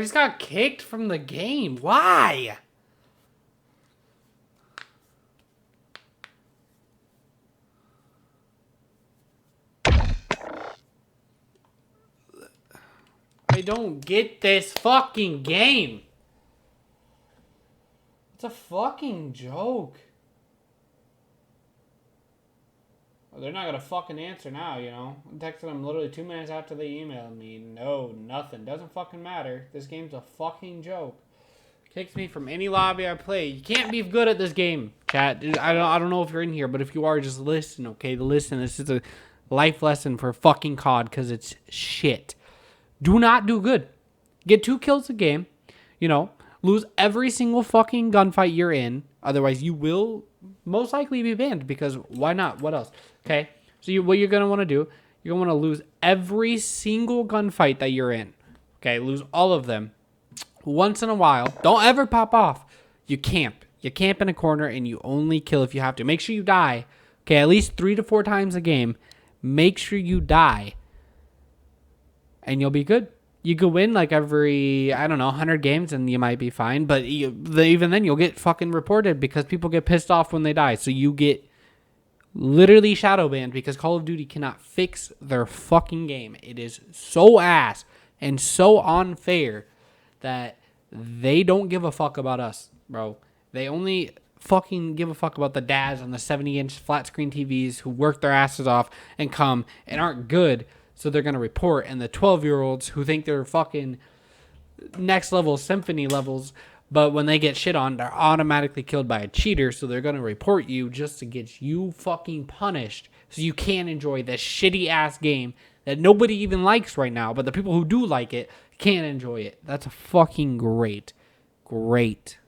I just got kicked from the game. Why? I don't get this fucking game. It's a fucking joke. Well, they're not gonna fucking answer now, you know. I texted them literally 2 minutes after they emailed me. No, nothing. Doesn't fucking matter. This game's a fucking joke. Kicks me from any lobby I play. You can't be good at this game, chat. I don't know if you're in here, but if you are, just listen, okay? Listen. This is a life lesson for fucking COD because it's shit. Do not do good. Get 2 kills a game. You know, lose every single fucking gunfight you're in. Otherwise, you will most likely be banned because why not? What else? Okay, so what you're going to want to do, you're going to want to lose every single gunfight that you're in. Okay, lose all of them. Once in a while, don't ever pop off. You camp. You camp in a corner and you only kill if you have to. Make sure you die. Okay, at least 3 to 4 times a game. Make sure you die. And you'll be good. You could win like every, 100 games and you might be fine. But even then, you'll get fucking reported because people get pissed off when they die. So you get literally shadow banned because Call of Duty cannot fix their fucking game. It is so ass and so unfair that they don't give a fuck about us, bro. They only fucking give a fuck about the dads on the 70-inch flat screen TVs who work their asses off and come and aren't good. So they're going to report. And the 12-year-olds who think they're fucking next level symphony levels, but when they get shit on, they're automatically killed by a cheater. So they're going to report you just to get you fucking punished so you can't enjoy this shitty-ass game that nobody even likes right now. But the people who do like it can't enjoy it. That's fucking great. Great.